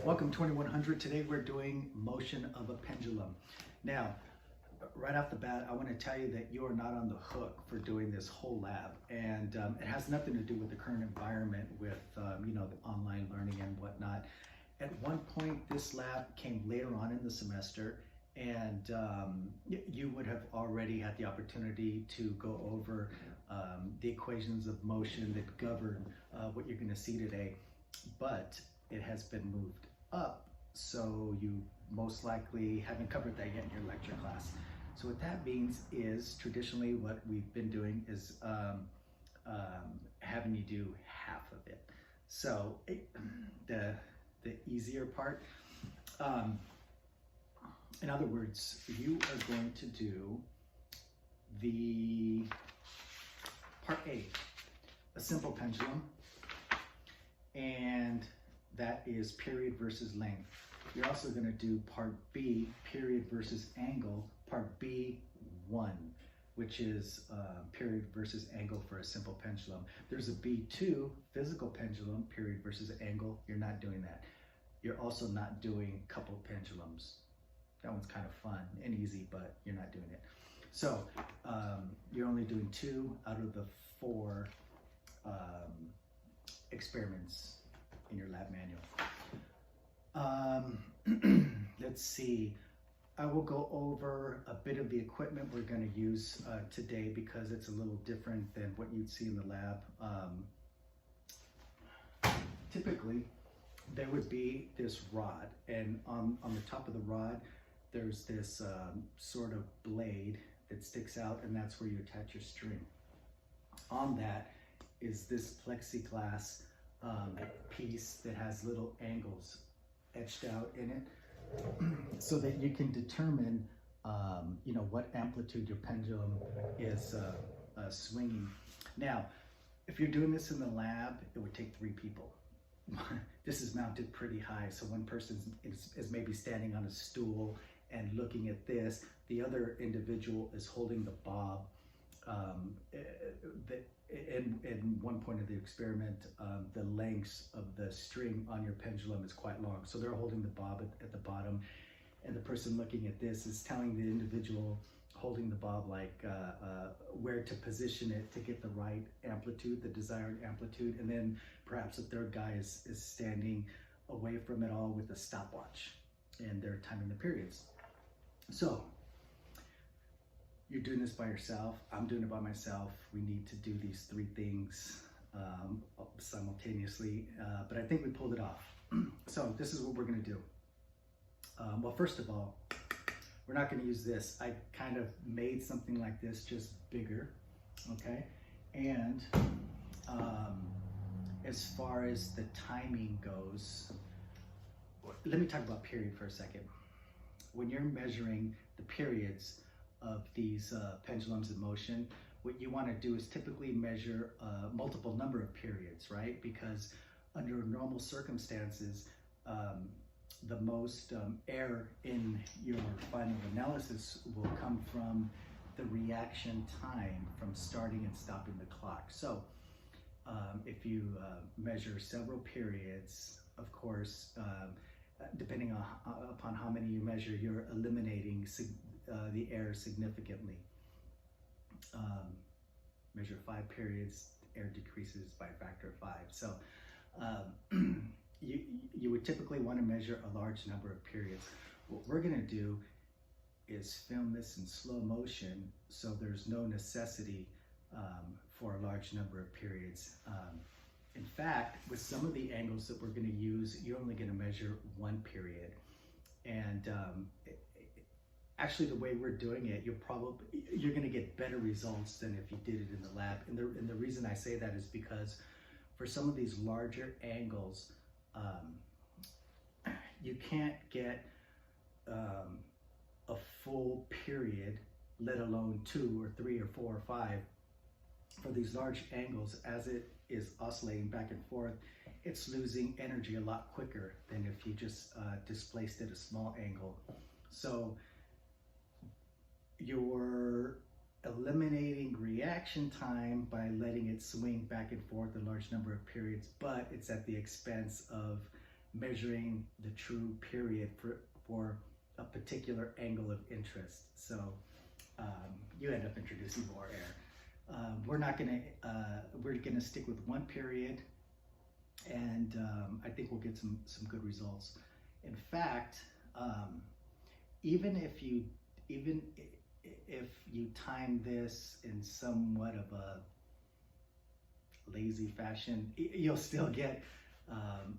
Welcome 2100. Today we're doing motion of a pendulum. Now, right off the bat, I want to tell you that you are not on the hook for doing this whole lab, and it has nothing to do with the current environment with the online learning and whatnot. At one point, this lab came later on in the semester, and you would have already had the opportunity to go over the equations of motion that govern what you're going to see today, but it has been moved up, so you most likely haven't covered that yet in your lecture class. So what that means is traditionally what we've been doing is having you do half of it. So the easier part, in other words, you are going to do the part A, a simple pendulum, and that is period versus length. You're also going to do part B, period versus angle, part B1, which is period versus angle for a simple pendulum. There's a B2, physical pendulum, period versus angle. You're not doing that. You're also not doing coupled pendulums. That one's kind of fun and easy, but you're not doing it. So you're only doing 2 out of the 4 experiments in your lab manual. Let's see. I will go over a bit of the equipment we're going to use today because it's a little different than what you'd see in the lab. Typically, there would be this rod, and on the top of the rod, there's this sort of blade that sticks out, and that's where you attach your string. On that is this plexiglass piece that has little angles etched out in it, so that you can determine, what amplitude your pendulum is swinging. Now, if you're doing this in the lab, it would take 3 people. This is mounted pretty high, so one person is maybe standing on a stool and looking at this. The other individual is holding the bob. In one point of the experiment, the lengths of the string on your pendulum is quite long. So they're holding the bob at the bottom, and the person looking at this is telling the individual holding the bob where to position it to get the right amplitude, the desired amplitude. And then perhaps a third guy is standing away from it all with a stopwatch, and they're timing the periods. So you're doing this by yourself. I'm doing it by myself. We need to do these 3 things simultaneously, but I think we pulled it off. So this is what we're going to do. Well, first of all, we're not going to use this. I kind of made something like this, just bigger, okay? And as far as the timing goes, let me talk about period for a second. When you're measuring the periods of these pendulums in motion, what you want to do is typically measure a multiple number of periods, right? Because under normal circumstances, the most error in your final analysis will come from the reaction time from starting and stopping the clock. So if you measure several periods, of course, depending upon how many you measure, you're eliminating the error significantly. Measure 5 periods, error decreases by a factor of 5. So you would typically want to measure a large number of periods. What we're going to do is film this in slow motion, so there's no necessity for a large number of periods. In fact, with some of the angles that we're going to use, you're only going to measure 1 period. And actually, the way we're doing it, you're going to get better results than if you did it in the lab. And the reason I say that is because for some of these larger angles, you can't get a full period, let alone 2 or 3 or 4 or 5. For these large angles, as it is oscillating back and forth, it's losing energy a lot quicker than if you just displaced it a small angle. So you're eliminating reaction time by letting it swing back and forth a large number of periods, but it's at the expense of measuring the true period for a particular angle of interest. So you end up introducing more air. We're gonna stick with one period, and I think we'll get some good results. In fact, even if you time this in somewhat of a lazy fashion, you'll still get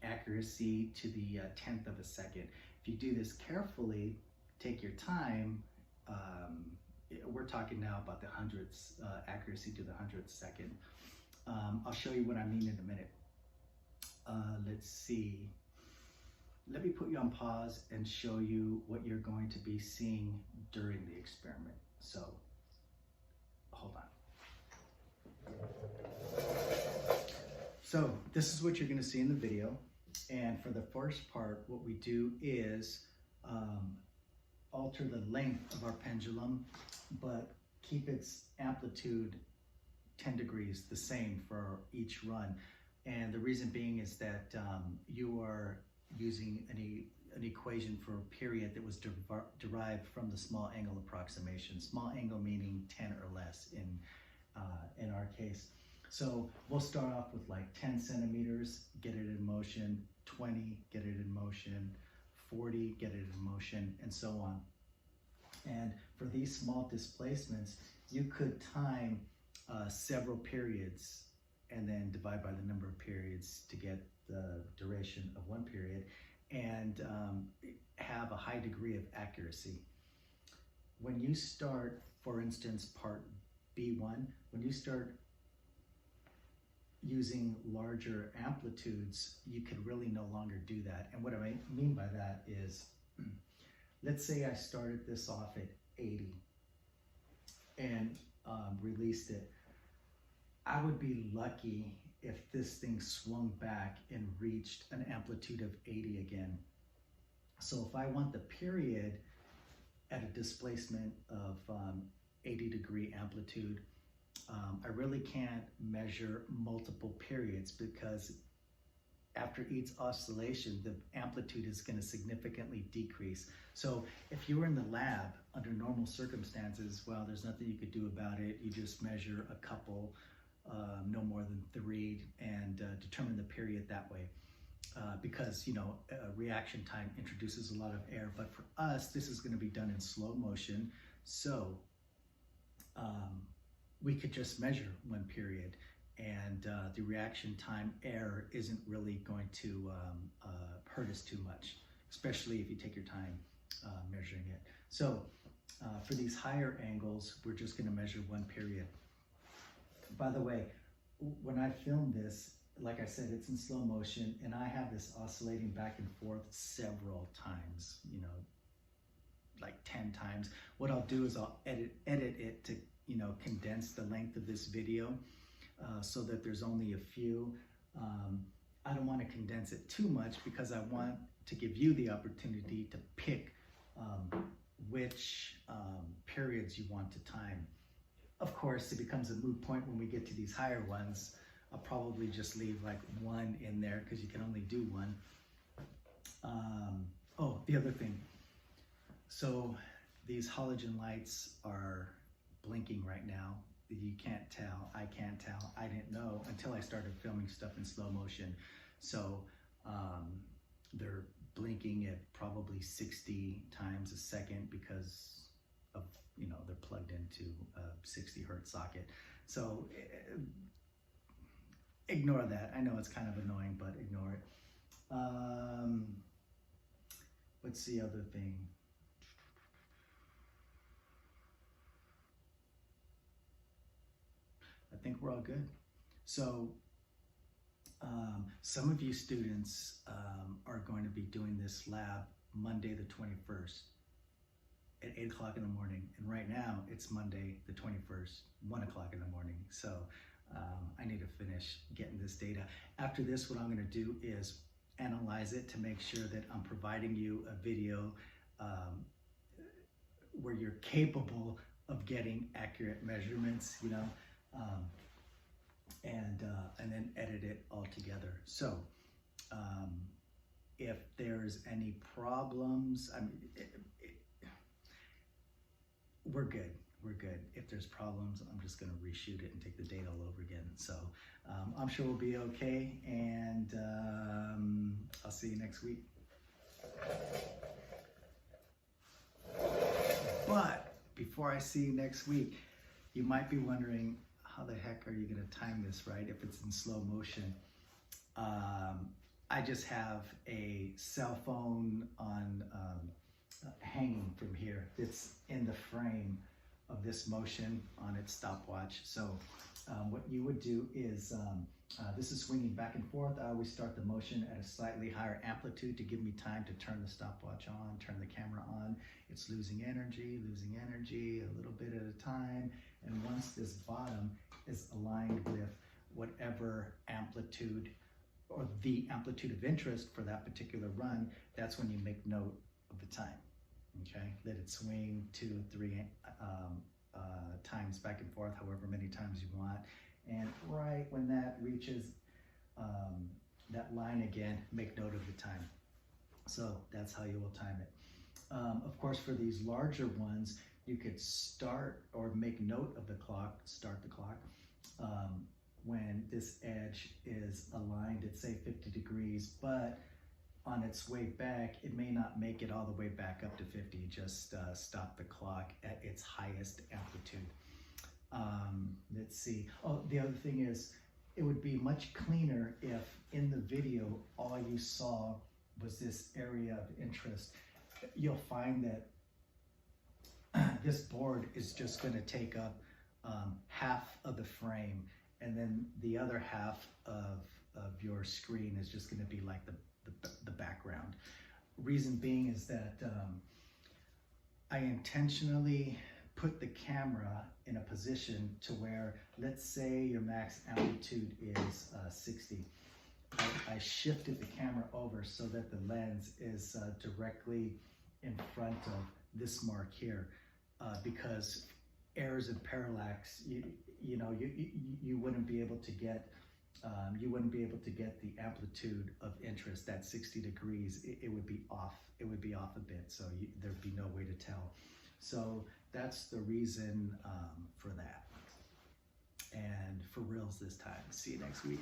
accuracy to the 10th of a second. If you do this carefully, take your time, we're talking now about the hundredths, accuracy to the hundredth second. I'll show you what I mean in a minute. Let's see. Let me put you on pause and show you what you're going to be seeing during the experiment. So, hold on. So, this is what you're going to see in the video. And for the first part, what we do is alter the length of our pendulum, but keep its amplitude 10 degrees, the same for each run. And the reason being is that you are using an equation for a period that was derived from the small angle approximation. Small angle meaning 10 or less in our case. So we'll start off with like 10 centimeters, get it in motion, 20, get it in motion, 40, get it in motion, and so on. And for these small displacements, you could time several periods and then divide by the number of periods to get the duration of one period, and have a high degree of accuracy. When you start, for instance, part B1, when you start using larger amplitudes, you can really no longer do that. And what I mean by that is, let's say I started this off at 80 and released it. I would be lucky if this thing swung back and reached an amplitude of 80 again. So if I want the period at a displacement of 80 degree amplitude, I really can't measure multiple periods, because after each oscillation, the amplitude is going to significantly decrease. So if you were in the lab under normal circumstances, well, there's nothing you could do about it. You just measure a couple, no more than 3, and determine the period that way. Because, you know, reaction time introduces a lot of air. But for us, this is going to be done in slow motion. So we could just measure one period, and the reaction time error isn't really going to hurt us too much, especially if you take your time measuring it. So for these higher angles, we're just going to measure one period. By the way, when I film this, like I said, it's in slow motion, and I have this oscillating back and forth several times, you know, like 10 times. What I'll do is I'll edit it to, you know, condense the length of this video so that there's only a few. I don't want to condense it too much, because I want to give you the opportunity to pick which periods you want to time. Of course, it becomes a moot point when we get to these higher ones. I'll probably just leave like one in there, because you can only do one. Oh, the other thing. So these halogen lights are blinking right now. You can't tell, I can't tell. I didn't know until I started filming stuff in slow motion. So they're blinking at probably 60 times a second, because of, you know, they're plugged into a 60 hertz socket. So ignore that. I know it's kind of annoying, but ignore it. What's the other thing? I think we're all good. So some of you students are going to be doing this lab Monday the 21st at 8 o'clock in the morning. And right now it's Monday the 21st, 1 o'clock in the morning. So I need to finish getting this data. After this, what I'm going to do is analyze it to make sure that I'm providing you a video where you're capable of getting accurate measurements, you know, and then edit it all together. So if there's any problems, I mean, we're good. We're good. If there's problems, I'm just going to reshoot it and take the date all over again. So I'm sure we'll be okay, and I'll see you next week. But before I see you next week, you might be wondering, how the heck are you going to time this right if it's in slow motion? I just have a cell phone on hanging from here. It's in the frame of this motion on its stopwatch. So what you would do is, this is swinging back and forth. I always start the motion at a slightly higher amplitude to give me time to turn the stopwatch on, turn the camera on. It's losing energy, a little bit at a time. And once this bottom is aligned with whatever amplitude or the amplitude of interest for that particular run, that's when you make note of the time. Okay, let it swing 2, 3 times back and forth, however many times you want. And right when that reaches that line again, make note of the time. So that's how you will time it. Of course, for these larger ones, you could start or make note of the clock, start the clock, when this edge is aligned at say 50 degrees, but on its way back, it may not make it all the way back up to 50, just stop the clock at its highest amplitude. Let's see. Oh, the other thing is, it would be much cleaner if in the video, all you saw was this area of interest. You'll find that this board is just going to take up half of the frame, and then the other half of your screen is just going to be like the background. Reason being is that I intentionally put the camera in a position to where, let's say your max amplitude is 60. I shifted the camera over so that the lens is directly in front of this mark here, because errors and parallax, you wouldn't be able to get the amplitude of interest. That 60 degrees, it would be off. It would be off a bit, so there'd be no way to tell. So that's the reason for that. And for reals this time. See you next week.